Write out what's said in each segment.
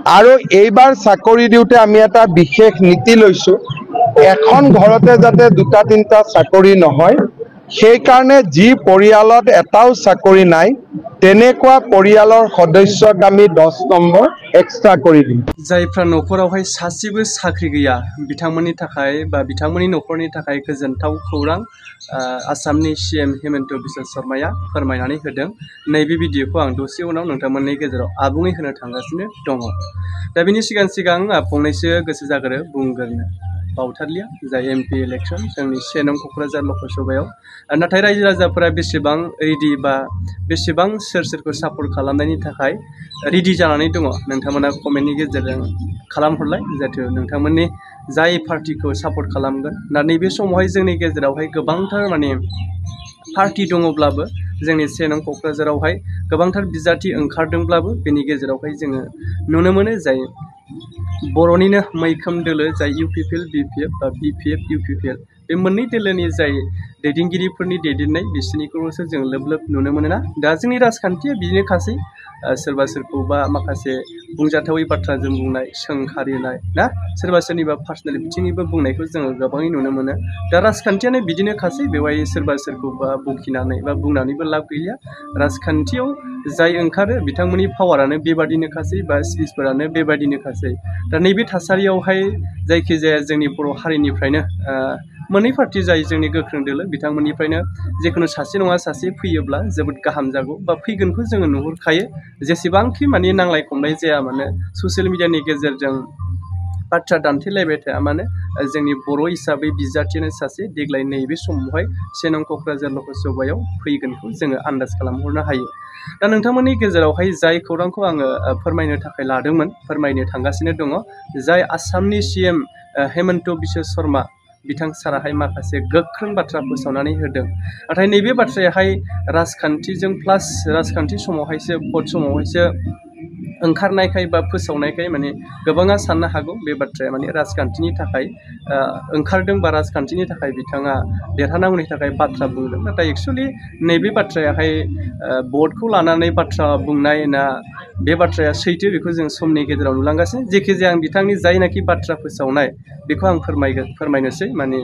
আৰু এইবাৰ চাকৰি দিওঁতে আমি এটা বিশেষ নীতি লৈছো, এখন ঘৰতে যাতে দুটা তিনিটা চাকৰি নহয়, সেই কাৰণে যি পৰিয়ালত এটাও চাকৰি নাই তেনেকুৱা পৰিয়ালৰ সদস্যক আমি 10 নম্বৰ এক্সট্ৰা কৰি দিম। जायफ्रा न'खरावहाय सासेबो साख्रि गैया बिथांमोननि थाखाय बा बिथांमोननि न'खरनि थाखाय गोजोनथाव खौरां आसामनि सीएम हेमन्त बिश्व शर्माया फोरमायनानै होदों। नैबे भिडिअखौ आं दसे उनाव नोंथांमोननि गेजेराव आबुङै होनो थांगासिनो दङ। दा बिनि सिगां फंनैसो गोसो जागोरो बुंगोरनो बावथारलिया जाय एमपि इलेक्शन जोंनि 1 नं क'क्राझार लकसभायाव नाथाय रायजो राजाफोरा बेसेबां रेडि बा बेसेबां सोरखौ सापर्ट खालामनायनि थाखाय रेडि जानानै दङ नोंथांमोना कमेन्टनि गेजेरजों खालामहरलाय जाहाथे नोंथांमोननि जाय पार्टिखौ सापर्ट खालामगोन। दा नैबे समावहाय जोंनि गेजेरावहाय गोबांथार माने पार्टि दङब्लाबो जोंनि 1 नं क'क्राझारावहाय गोबांथार बिजाथि ओंखारदोंब्लाबो बेनि गेजेरावहाय जोङो नुनो मोनो जाय बर'निनो मैखोम दोलो जाय इउपिपिएल बिपिएफ बा बिपिएफ इउपिपिएल बे मोननै दोलोनि जाय दैदेनगिरिफोरनि दैदेननाय बिसोरनिखौल'सो जों लोब नुनो मोनो ना। दा जोंनि राजखान्थिया बिदिनोखासै सोरबा सोरखौबा माखासे बुंजाथावै बाथ्राजों बुंनाय सोंखारिनाय ना सोरबा सोरनिबा पार्सनेल बिथिंनिबो बुंनायखौ जोङो गोबाङै नुनो मोनो। दा राजखान्थियानो बिदिनोखासै बेवहाय सोरबा सोरखौबा बखिनानै बा बुंनानैबो लाब गैया। राजखान्थियाव जाय ओंखारो बिथांमोननि पावारानो बेबादिनोखासै बा स्पिचफोरानो बेबादिनोखासै। दा नैबे थासारियावहाय जायखिजाया जोंनि बर' हारिनिफ्रायनो मोननै पार्टि जाय जोंनि गोख्रों दोलो बिथांमोननिफ्रायनो जिखुनु सासे नङा सासे फैयोब्ला जोबोद गाहाम जागौ बा फैगोनखौ जोङो नुहुरखायो। जेसेबांखि माने नांलाय खमलाय जाया मानो ससियेल मिडियानि गेजेरजों बाथ्रा दान्थेलायबाय थाया मानो जोंनि बर' हिसाबै बिजाथियानो सासे देग्लाय नैबे समावहाय 1 नं क'क्राझार लकसभायाव फैगोनखौ जोङो आन्दाज खालामहरनो हायो। दा नोंथांमोननि गेजेरावहाय जाय खौरांखौ आङो फोरमायनो थाखाय लादोंमोन फोरमायनो थांगासिनो दङ जाय आसामनि सीएम हेमन्त बिश्व शर्मा बिथां साराहाय माखासे गोख्रों बाथ्रा फोसावनानै होदों। नाथाय नैबे बाथ्रायाहाय राजखान्थिजों प्लास राजखान्थि समावहायसो भट समावहायसो ओंखारनायखाय बा फोसावनायखाय माने गोबाङा साननो हागौ बे बाथ्राया माने राजखान्थिनि थाखाय ओंखारदों बा राजखान्थिनि थाखाय बिथाङा देरहानांगौनि थाखाय बाथ्रा बुंदों। नाथाय एक्सुवेलि नैबे बाथ्रायाहाय भटखौ लानानै बाथ्रा बुंनाय ना बे बाथ्राया सैथो बेखौ जों समनि गेजेराव नुलांगासिनो। जेखिजाया आं बिथांनि जायनाखि बाथ्रा फोसावनाय बेखौ आं फोरमायनोसै माने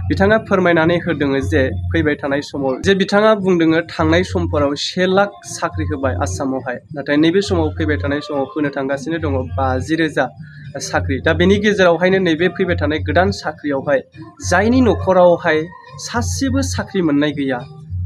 बिथाङा फोरमायनानै होदों जे फैबाय थानाय समाव जे बिथाङा बुंदों थांनाय समफोराव 1 लाख साख्रि होबाय आसामावहाय नाथाय नैबे समाव फैबाय थानाय समाव होनो थांगासिनो दङ 50,000 साख्रि। दा बेनि गेजेरावहायनो नैबे फैबाय थानाय गोदान साख्रियावहाय जायनि न'खरावहाय सासेबो साख्रि मोननाय गैया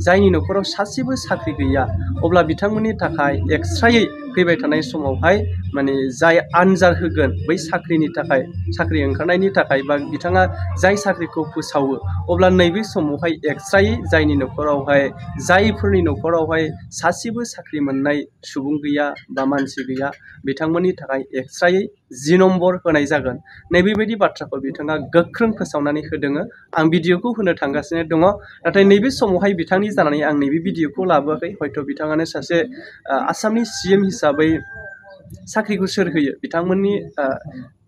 जायनि न'खराव सासेबो साख्रि गैया अब्ला बिथांमोननि थाखाय एक्सट्रायै फैबाय थानाय समावहाय माने जाय आनजाद होगोन बै साख्रिनि थाखाय साख्रि ओंखारनायनि थाखाय बा बिथाङा जाय साख्रिखौ फोसावो अब्ला नैबे समावहाय एक्सट्रायै जायनि न'खरावहाय जायफोरनि न'खरावहाय सासेबो साख्रि मोननाय सुबुं गैया बा मानसि गैया बिथांमोननि थाखाय एक्सट्रायै 10 नम्बर होनाय जागोन। नैबेबायदि बाथ्राखौ बिथाङा गोख्रों फोसावनानै होदों। आं भिडिअखौ होनो थांगासिनो दङ नाथाय नैबे समावहाय बिथांनि जानानै आं नैबे भिडिअखौ लाबोआखै हयथ' बिथाङानो सासे आसामनि सीएम हिसाबै साख्रिखौ सोर होयो बिथांमोननि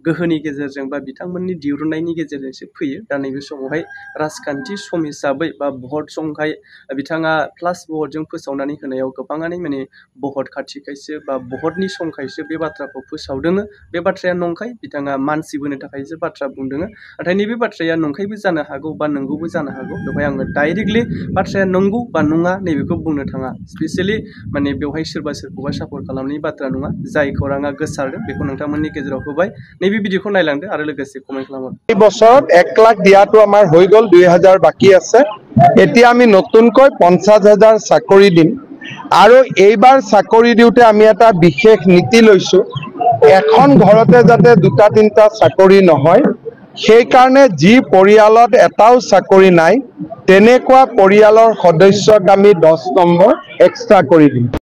गोहोनि गेजेरजों बा बिथांमोननि दिरुननायनि गेजेरजोंसो फैयो। दा नैबे समावहाय राजखान्थि सम हिसाबै बा भट समखाय बिथाङा प्लास भटजों फोसावनानै होनायाव गोबाङानो माने भट खाथिखायसो बा भटनि समखायसो बे बाथ्राखौ फोसावदों। बे बाथ्राया नंखाय बिथाङा मानसि बोनो थाखायसो बाथ्रा बुंदों। नाथाय नैबे बाथ्राया नंखायबो जानो हागौ बा नंगौबो जानो हागौ बेवहाय आङो डाइरेक्टलि बाथ्राया नंगौ बा नङा नैबेखौ बुंनो थाङा। स्पेसियेलि माने बेवहाय सोरबा सोरखौबा सापर्ट खालामनायनि बाथ्रा नङा। जाय खौराङा गोसारदों बेखौ नोंथांमोननि गेजेराव होबाय। नैबे भिडिअखौ नायलांदो आरो लोगोसे कमेन्ट खालामहर। এই বছৰত 1 লাখ দিয়াটো আমাৰ হৈ গ'ল, 2,000 বাকী আছে। এতিয়া আমি নতুনকৈ 50,000 চাকৰি দিম আৰু এইবাৰ চাকৰি দিওঁতে আমি এটা বিশেষ নীতি লৈছো, এখন ঘৰতে যাতে দুটা তিনিটা চাকৰি নহয়, সেই কাৰণে যি পৰিয়ালত এটাও চাকৰি নাই তেনেকুৱা পৰিয়ালৰ সদস্যক আমি 10 নম্বৰ এক্সট্ৰা কৰি দিম।